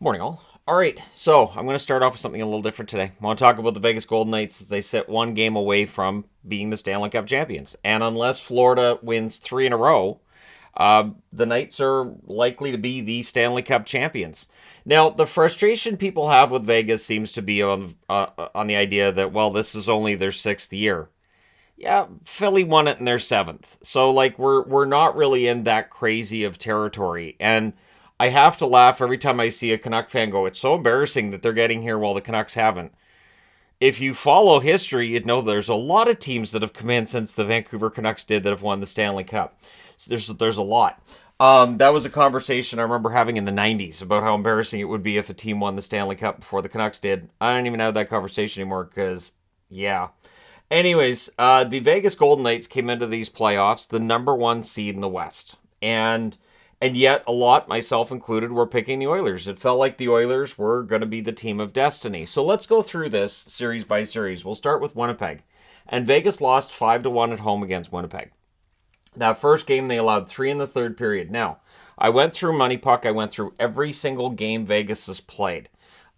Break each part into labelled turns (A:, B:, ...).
A: Morning, all. All right, so I'm going to start off with something a little different today. I want to talk about the Vegas Golden Knights as they sit one game away from being the Stanley Cup champions. And unless Florida wins three in a row, the Knights are likely to be the Stanley Cup champions. Now, the frustration people have with Vegas seems to be on the idea that, well, this is only their sixth year. Yeah, Philly won it in their seventh. So like we're not really in that crazy of territory. And I have to laugh every time I see a Canuck fan go, it's so embarrassing that they're getting here while the Canucks haven't. If you follow history, you'd know there's a lot of teams that have come in since the Vancouver Canucks did that have won the Stanley Cup. So there's a lot. That was a conversation I remember having in the 90s about how embarrassing it would be if a team won the Stanley Cup before the Canucks did. I don't even have that conversation anymore because, yeah. Anyways, the Vegas Golden Knights came into these playoffs the number one seed in the West. And yet a lot, myself included, were picking the Oilers. It felt like the Oilers were going to be the team of destiny. So let's go through this series by series. We'll start with Winnipeg. And Vegas lost 5-1 at home against Winnipeg. That first game, they allowed 3 in the third period. Now, I went through Money Puck. I went through every single game Vegas has played.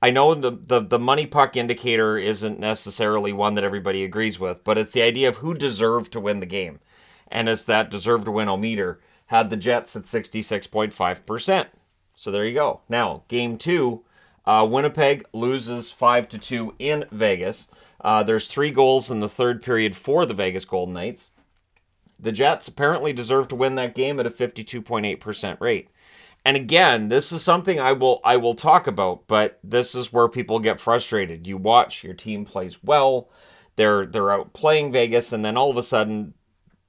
A: I know the Money Puck indicator isn't necessarily one that everybody agrees with, but it's the idea of who deserved to win the game. And it's that deserved to win meter had the Jets at 66.5%. So there you go. Now, game two, Winnipeg loses 5-2 in Vegas. There's 3 goals in the third period for the Vegas Golden Knights. The Jets apparently deserve to win that game at a 52.8% rate. And again, this is something I will talk about, but this is where people get frustrated. You watch, your team plays well, they're out playing Vegas, and then all of a sudden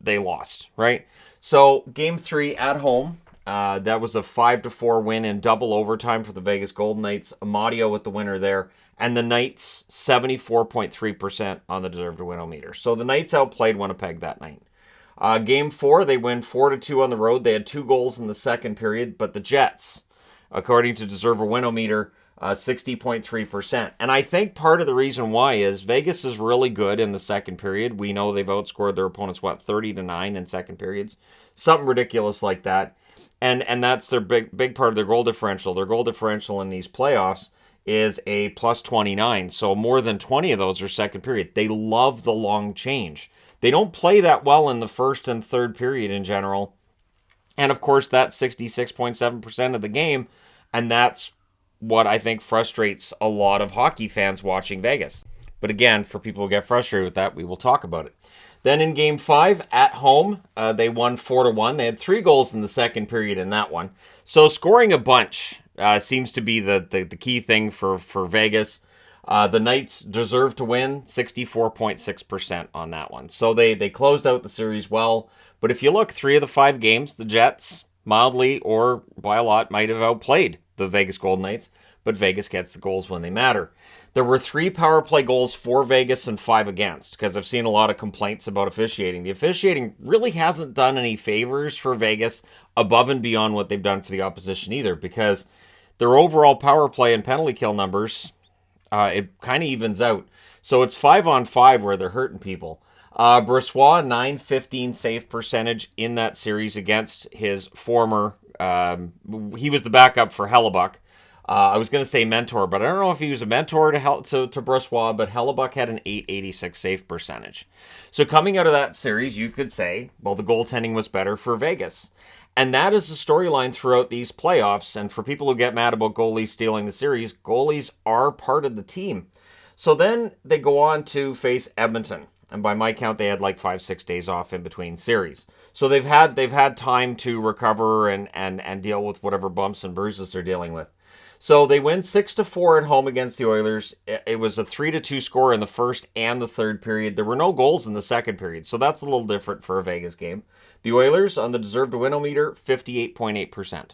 A: they lost, right? So game 3 at home, that was a 5-4 win in double overtime for the Vegas Golden Knights. Amadio with the winner there, and the Knights 74.3% on the deserved to win meter. So the Knights outplayed Winnipeg that night. Game 4, they win 4-2 on the road. They had 2 goals in the second period, but the Jets, according to Deserve a Win-O-Meter, 60.3%. And I think part of the reason why is Vegas is really good in the second period. We know they've outscored their opponents, 30-9 in second periods? Something ridiculous like that. And that's their big part of their goal differential. Their goal differential in these playoffs is a plus 29. So more than 20 of those are second period. They love the long change. They don't play that well in the first and third period in general. And of course, that's 66.7% of the game. And that's what I think frustrates a lot of hockey fans watching Vegas. But again, for people who get frustrated with that, we will talk about it. Then in game 5 at home, they won 4-1. They had 3 goals in the second period in that one. So scoring a bunch seems to be the key thing for Vegas. The Knights deserve to win, 64.6% on that one. So they closed out the series well. But if you look, 3 of the 5 games, the Jets, mildly or by a lot, might have outplayed the Vegas Golden Knights. But Vegas gets the goals when they matter. There were 3 power play goals for Vegas and 5 against, because I've seen a lot of complaints about officiating. The officiating really hasn't done any favors for Vegas above and beyond what they've done for the opposition either, because their overall power play and penalty kill numbers, it kind of evens out. So it's 5-on-5 where they're hurting people. Brossoit, 915 save percentage in that series against his former, he was the backup for Hellebuck. I was going to say mentor, but I don't know if he was a mentor to Brossoit, but Hellebuck had an 886 save percentage. So coming out of that series, you could say, well, the goaltending was better for Vegas. And that is the storyline throughout these playoffs. And for people who get mad about goalies stealing the series, goalies are part of the team. So then they go on to face Edmonton. And by my count, they had like 5-6 days off in between series. So they've had time to recover and deal with whatever bumps and bruises they're dealing with. So they win 6-4 at home against the Oilers. It was a 3-2 score in the first and the third period. There were no goals in the second period, so that's a little different for a Vegas game. The Oilers, on the deserved to win meter, 58.8%.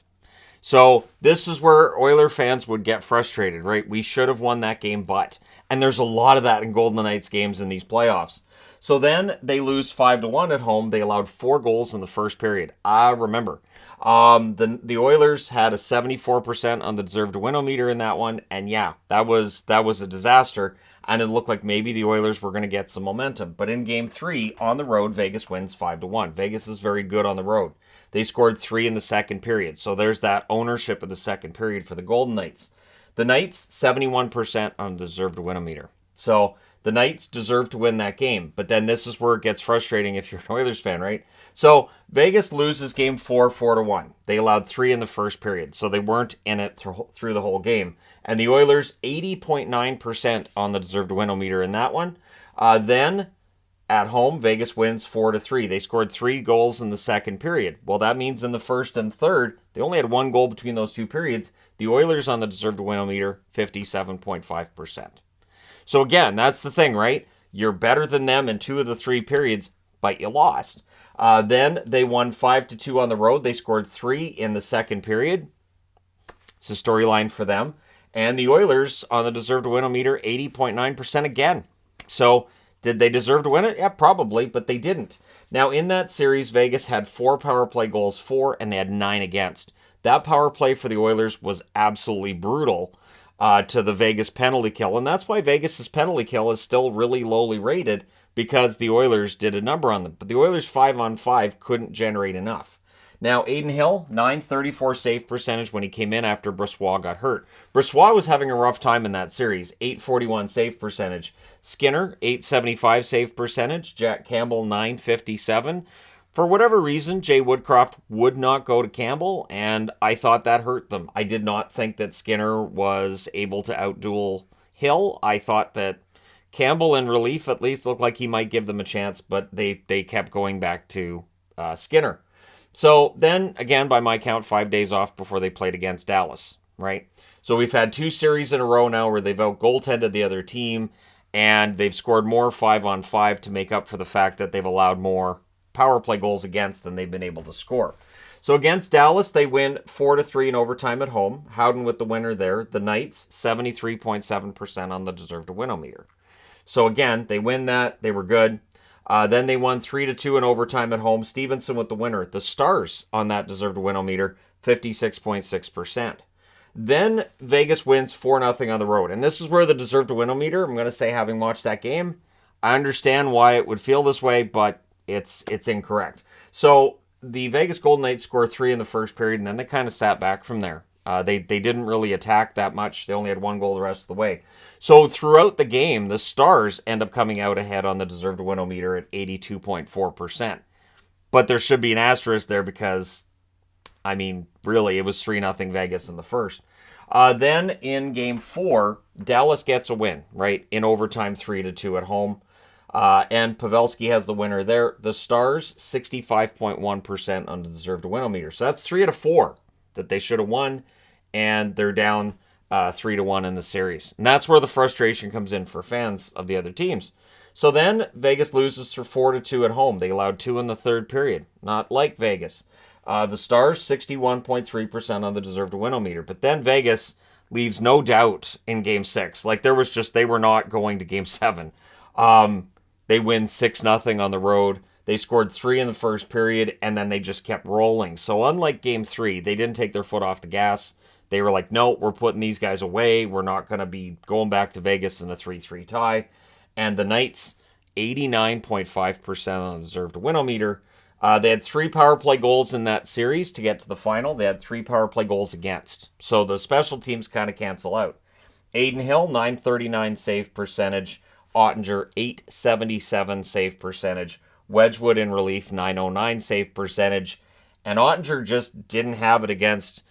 A: So this is where Oiler fans would get frustrated, right? We should have won that game, but. And there's a lot of that in Golden Knights games in these playoffs. So then they lose 5-1 at home. They allowed 4 goals in the first period. I remember. The Oilers had a 74% on the deserved to win meter in that one, and yeah, that was a disaster. And it looked like maybe the Oilers were going to get some momentum. But in Game 3 on the road, Vegas wins 5-1. Vegas is very good on the road. They scored 3 in the second period, so there's that ownership of the second period for the Golden Knights. The Knights 71% on the deserved to win meter. So the Knights deserve to win that game. But then this is where it gets frustrating if you're an Oilers fan, right? So Vegas loses Game 4, 4-1. They allowed 3 in the first period, so they weren't in it through the whole game. And the Oilers 80.9% on the deserved to win meter in that one. Then at home, Vegas wins 4-3. They scored 3 goals in the second period. Well, that means in the first and third, they only had 1 goal between those 2 periods. The Oilers on the deserved to win meter, 57.5%. So again, that's the thing, right? You're better than them in 2 of the 3 periods, but you lost. Then they won 5-2 on the road. They scored 3 in the second period. It's a storyline for them. And the Oilers on the deserved to win meter, 80.9% again. So did they deserve to win it? Yeah, probably, but they didn't. Now, in that series, Vegas had 4 power play goals for, and they had 9 against. That power play for the Oilers was absolutely brutal to the Vegas penalty kill. And that's why Vegas's penalty kill is still really lowly rated, because the Oilers did a number on them. But the Oilers 5-on-5 couldn't generate enough. Now, Adin Hill, .934 save percentage when he came in after Brossoit got hurt. Brossoit was having a rough time in that series, .841 save percentage. Skinner, .875 save percentage. Jack Campbell, .957. For whatever reason, Jay Woodcroft would not go to Campbell, and I thought that hurt them. I did not think that Skinner was able to outduel Hill. I thought that Campbell in relief at least looked like he might give them a chance, but they kept going back to Skinner. So then, again, by my count, 5 days off before they played against Dallas, right? So we've had 2 series in a row now where they've out-goaltended the other team, and they've scored more 5-on-5 to make up for the fact that they've allowed more power play goals against than they've been able to score. So against Dallas, they win 4-3 in overtime at home. Howden with the winner there. The Knights, 73.7% on the deserved to win meter. So again, they win that. They were good. Then they won 3-2 in overtime at home. Stevenson with the winner. The Stars on that deserved to win meter, 56.6%. Then Vegas wins 4-0 on the road. And this is where the deserved to win meter, I'm going to say, having watched that game, I understand why it would feel this way, but it's incorrect. So the Vegas Golden Knights score 3 in the first period, and then they kind of sat back from there. They didn't really attack that much. They only had 1 goal the rest of the way. So throughout the game, the Stars end up coming out ahead on the deserved to win meter at 82.4%. But there should be an asterisk there because, I mean, really, it was 3-0 Vegas in the first. Then in Game 4, Dallas gets a win, right? In overtime, 3-2 at home. And Pavelski has the winner there. The Stars, 65.1% on the deserved to win meter. So that's 3 out of 4 that they should have won, and they're down 3-1 in the series. And that's where the frustration comes in for fans of the other teams. So then Vegas loses for 4-2 at home. They allowed 2 in the third period. Not like Vegas. The Stars, 61.3% on the deserved to win meter. But then Vegas leaves no doubt in Game 6. Like, there was just, they were not going to Game 7. They win 6-0 on the road. They scored 3 in the first period, and then they just kept rolling. So unlike Game 3, they didn't take their foot off the gas. They were like, no, we're putting these guys away. We're not going to be going back to Vegas in a 3-3 tie. And the Knights, 89.5% on the deserved to win meter. They had 3 power play goals in that series to get to the final. They had 3 power play goals against. So the special teams kind of cancel out. Adin Hill, .939 save percentage. Ottinger, .877 save percentage. Wedgwood in relief, .909 save percentage. And Ottinger just didn't have it against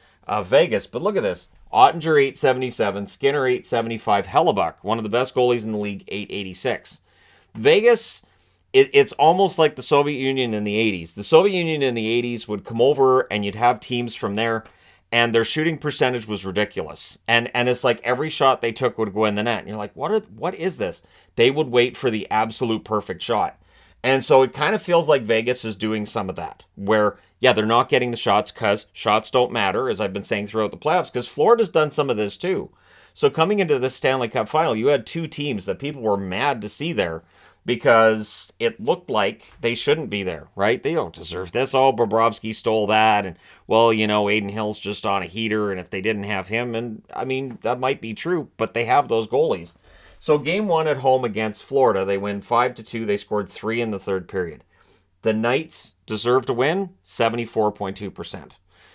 A: Vegas. But look at this. Ottinger, .877. Skinner, .875. Hellebuck, one of the best goalies in the league, .886. Vegas, it's almost like the Soviet Union in the 80s. The Soviet Union in the 80s would come over and you'd have teams from there, and their shooting percentage was ridiculous. And it's like every shot they took would go in the net. And you're like, what is this? They would wait for the absolute perfect shot. And so it kind of feels like Vegas is doing some of that, where, yeah, they're not getting the shots because shots don't matter, as I've been saying throughout the playoffs, because Florida's done some of this too. So coming into the Stanley Cup final, you had 2 teams that people were mad to see there because it looked like they shouldn't be there, right? They don't deserve this. Oh, Bobrovsky stole that. And, well, Adin Hill's just on a heater. And if they didn't have him, and I mean, that might be true, but they have those goalies. So game one at home against Florida, they win 5-2. They scored 3 in the third period. The Knights deserve to win 74.2%.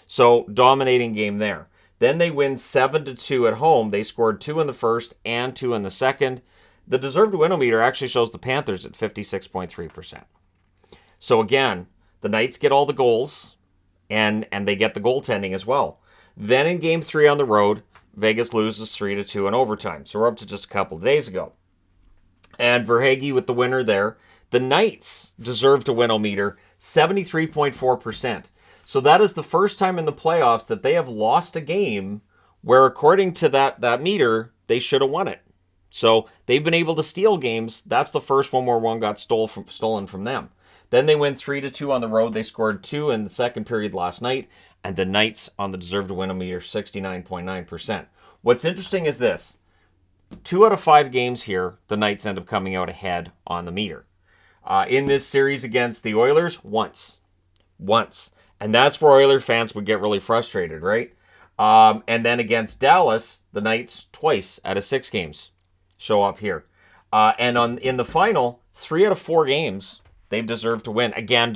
A: So dominating game there. Then they win 7-2 at home. They scored 2 in the first and 2 in the second. The deserved win-o-meter actually shows the Panthers at 56.3%. So again, the Knights get all the goals, and they get the goaltending as well. Then in game 3 on the road, Vegas loses 3-2 in overtime. So we're up to just a couple of days ago. And Verhaeghe with the winner there. The Knights deserve to win-o-meter 73.4%. So that is the first time in the playoffs that they have lost a game where, according to that meter, they should have won it. So they've been able to steal games. That's the first one where one got stolen from them. Then they win 3-2 on the road. They scored 2 in the second period last night. And the Knights on the deserved win-o-meter, 69.9%. What's interesting is this. 2 out of 5 games here, the Knights end up coming out ahead on the meter. In this series against the Oilers, once. And that's where Oilers fans would get really frustrated, right? And then against Dallas, the Knights twice out of 6 games show up here. And in the final, 3 out of 4 games, they've deserved to win. Again,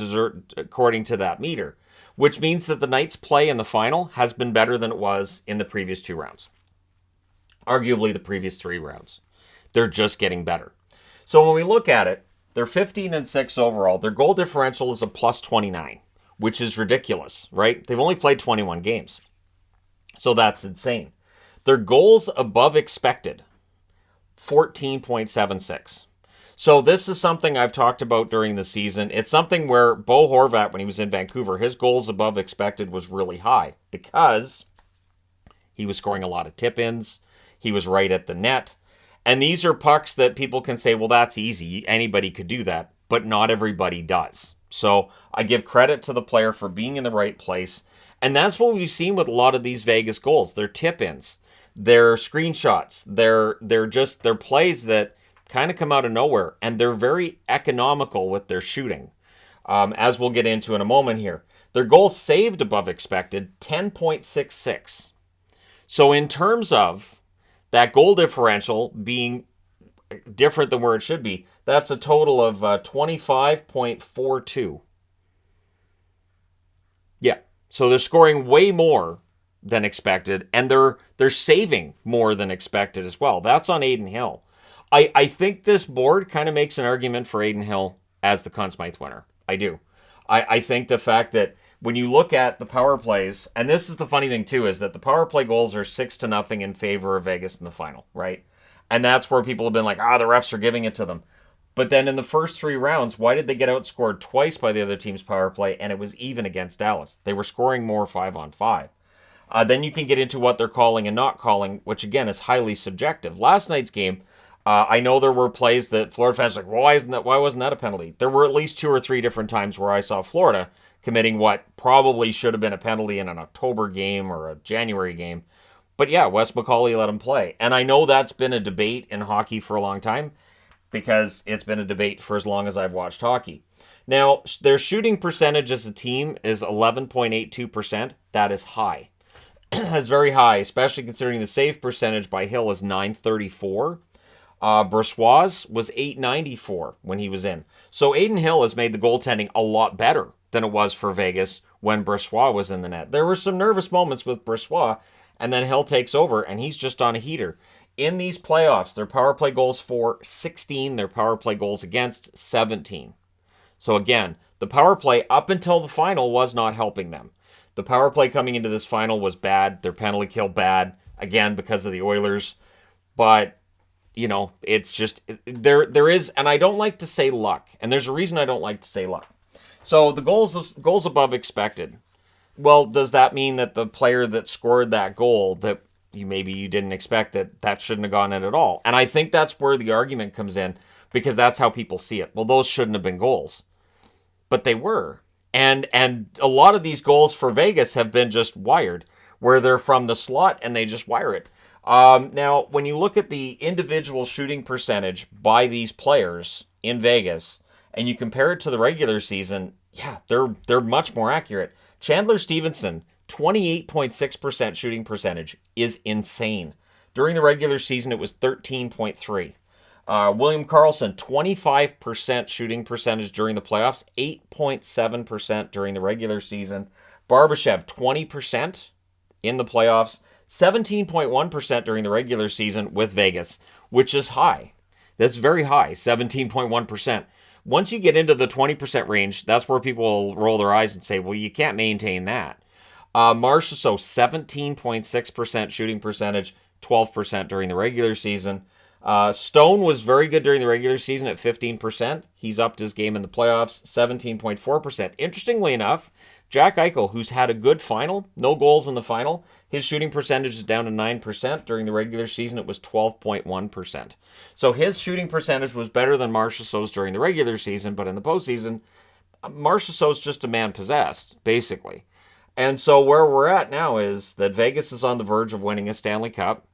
A: according to that meter. Which means that the Knights' play in the final has been better than it was in the previous 2 rounds. Arguably the previous 3 rounds. They're just getting better. So when we look at it, they're 15-6 overall. Their goal differential is a plus 29, which is ridiculous, right? They've only played 21 games. So that's insane. Their goals above expected, 14.76. So this is something I've talked about during the season. It's something where Bo Horvat, when he was in Vancouver, his goals above expected was really high because he was scoring a lot of tip-ins. He was right at the net. And these are pucks that people can say, well, that's easy. Anybody could do that. But not everybody does. So I give credit to the player for being in the right place. And that's what we've seen with a lot of these Vegas goals. They're tip-ins. They're screenshots. They're plays that kind of come out of nowhere. And they're very economical with their shooting. As we'll get into in a moment here. Their goals saved above expected, 10.66. So in terms of that goal differential being different than where it should be, that's a total of 25.42. Yeah, so they're scoring way more than expected, and they're saving more than expected as well. That's on Adin Hill. I think this board kind of makes an argument for Adin Hill as the Conn Smythe winner. I do. I think the fact that when you look at the power plays, and this is the funny thing too, is that the power play goals are 6-0 in favor of Vegas in the final, right? And that's where people have been like, the refs are giving it to them. But then in the first 3 rounds, why did they get outscored twice by the other team's power play, and it was even against Dallas? They were scoring more 5-on-5. Then you can get into what they're calling and not calling, which again is highly subjective. Last night's game, I know there were plays that Florida fans were like, well, why wasn't that a penalty? There were at least 2 or 3 different times where I saw Florida committing what probably should have been a penalty in an October game or a January game. But yeah, Wes McCauley let him play. And I know that's been a debate in hockey for a long time because it's been a debate for as long as I've watched hockey. Now, their shooting percentage as a team is 11.82%. That is high. That's very high, especially considering the save percentage by Hill is 934. Brossois was 894 when he was in. So Adin Hill has made the goaltending a lot better than it was for Vegas when Brossois was in the net. There were some nervous moments with Brossois, and then Hill takes over, and he's just on a heater. In these playoffs, their power play goals for 16, their power play goals against 17. So again, the power play up until the final was not helping them. The power play coming into this final was bad. Their penalty kill bad, again, because of the Oilers. But it's just, there is, and I don't like to say luck, and there's a reason I don't like to say luck. So the goals above expected. Well, does that mean that the player that scored that goal that maybe you didn't expect that shouldn't have gone in at all? And I think that's where the argument comes in because that's how people see it. Well, those shouldn't have been goals, but they were. And a lot of these goals for Vegas have been just wired, where they're from the slot and they just wire it. Now, when you look at the individual shooting percentage by these players in Vegas and you compare it to the regular season, yeah, they're much more accurate. Chandler Stevenson, 28.6% shooting percentage is insane. During the regular season, it was 13.3. William Karlsson, 25% shooting percentage during the playoffs, 8.7% during the regular season. Barbashev, 20% in the playoffs, 17.1% during the regular season with Vegas, which is high. That's very high, 17.1%. Once you get into the 20% range, that's where people will roll their eyes and say, well, you can't maintain that. Marchessault, 17.6% shooting percentage, 12% during the regular season. Stone was very good during the regular season at 15%. He's upped his game in the playoffs, 17.4%. Interestingly enough, Jack Eichel, who's had a good final, no goals in the final, his shooting percentage is down to 9%. During the regular season, it was 12.1%. So his shooting percentage was better than Marchessault's during the regular season, but in the postseason, Marchessault's just a man possessed, basically. And so where we're at now is that Vegas is on the verge of winning a Stanley Cup.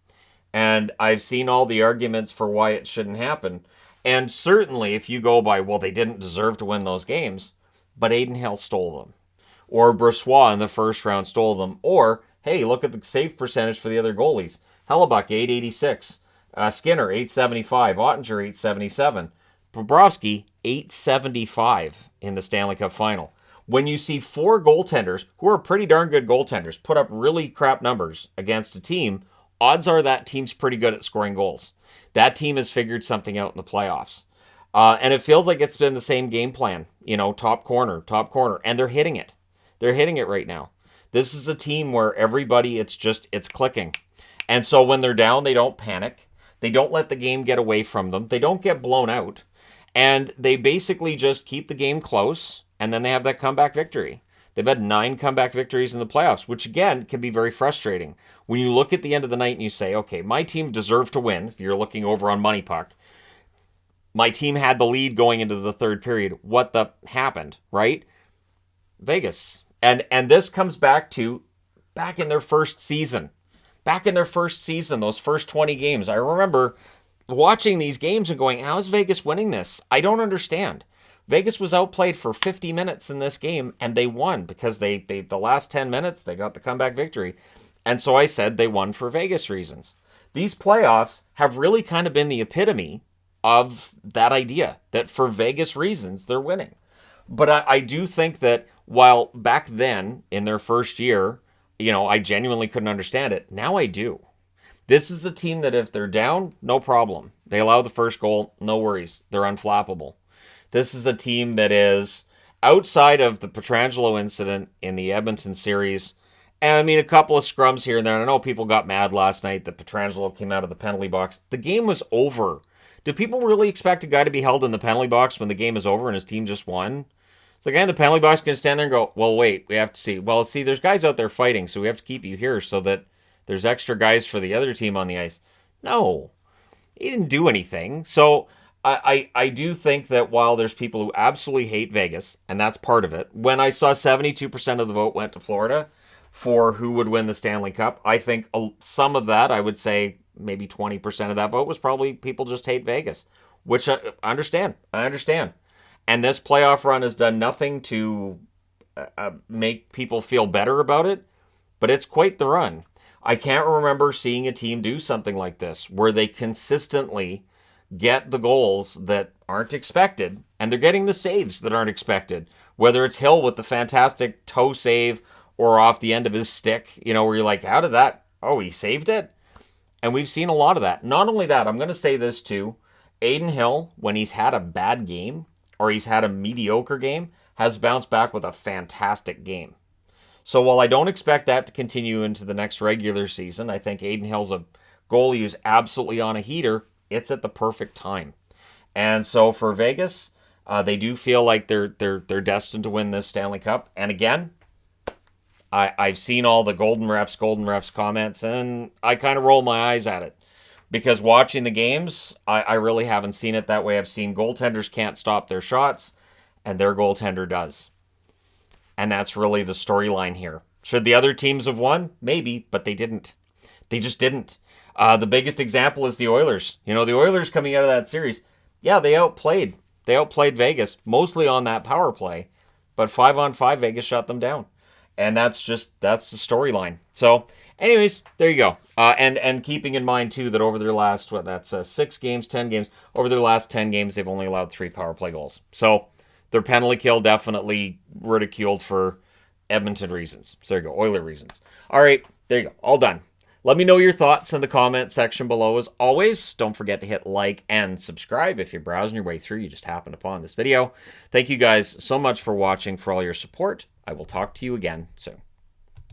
A: And I've seen all the arguments for why it shouldn't happen. And certainly if you go by, well, they didn't deserve to win those games, but Adin Hill stole them. Or Brossoit in the first round stole them. Or, hey, look at the save percentage for the other goalies. Hellebuck, 886. Skinner, 875. Ottinger, 877. Bobrovsky, 875 in the Stanley Cup final. When you see four goaltenders, who are pretty darn good goaltenders, put up really crap numbers against a team, odds are that team's pretty good at scoring goals. That team has figured something out in the playoffs. And it feels like it's been the same game plan, top corner, and they're hitting it. They're hitting it right now. This is a team where everybody, it's clicking. And so when they're down, they don't panic. They don't let the game get away from them. They don't get blown out. And they basically just keep the game close, and then they have that comeback victory. They've had 9 comeback victories in the playoffs, which again can be very frustrating. When you look at the end of the night and you say, okay, my team deserved to win, if you're looking over on Money Puck, my team had the lead going into the third period. What the happened, right? Vegas. And this comes back in their first season. Back in their first season, those first 20 games. I remember watching these games and going, how is Vegas winning this? I don't understand. Vegas was outplayed for 50 minutes in this game, and they won because they the last 10 minutes, they got the comeback victory. And so I said they won for Vegas reasons. These playoffs have really kind of been the epitome of that idea, that for Vegas reasons, they're winning. But I do think that while back then, in their first year, I genuinely couldn't understand it. Now I do. This is the team that if they're down, no problem. They allow the first goal, no worries. They're unflappable. This is a team that is outside of the Pietrangelo incident in the Edmonton series. And I mean, a couple of scrums here and there. I know people got mad last night that Pietrangelo came out of the penalty box. The game was over. Do people really expect a guy to be held in the penalty box when the game is over and his team just won? Is the guy in the penalty box going to stand there and go, well, wait, we have to see. Well, see, there's guys out there fighting, so we have to keep you here so that there's extra guys for the other team on the ice. No, he didn't do anything. So I do think that while there's people who absolutely hate Vegas, and that's part of it, when I saw 72% of the vote went to Florida for who would win the Stanley Cup, I think some of that, I would say maybe 20% of that vote was probably people just hate Vegas, which I understand. And this playoff run has done nothing to make people feel better about it, but it's quite the run. I can't remember seeing a team do something like this, where they consistently get the goals that aren't expected, and they're getting the saves that aren't expected. Whether it's Hill with the fantastic toe save or off the end of his stick, where you're like, how did that? Oh, he saved it? And we've seen a lot of that. Not only that, I'm going to say this too. Adin Hill, when he's had a bad game or he's had a mediocre game, has bounced back with a fantastic game. So while I don't expect that to continue into the next regular season, I think Adin Hill's a goalie who's absolutely on a heater. It's at the perfect time. And so for Vegas, they do feel like they're destined to win this Stanley Cup. And again, I've seen all the golden refs comments, and I kind of roll my eyes at it. Because watching the games, I really haven't seen it that way. I've seen goaltenders can't stop their shots, and their goaltender does. And that's really the storyline here. Should the other teams have won? Maybe, but they didn't. They just didn't. The biggest example is the Oilers. The Oilers coming out of that series, yeah, they outplayed They outplayed Vegas, mostly on that power play, but 5-on-5, Vegas shut them down. And that's the storyline. So, anyways, there you go. And keeping in mind, too, that over their last, 6 games, 10 games, over their last 10 games, they've only allowed 3 power play goals. So, their penalty kill definitely ridiculed for Edmonton reasons. So, there you go, Oiler reasons. All right, there you go, all done. Let me know your thoughts in the comment section below. As always, don't forget to hit like and subscribe if you're browsing your way through. You just happened upon this video. Thank you guys so much for watching, for all your support. I will talk to you again soon.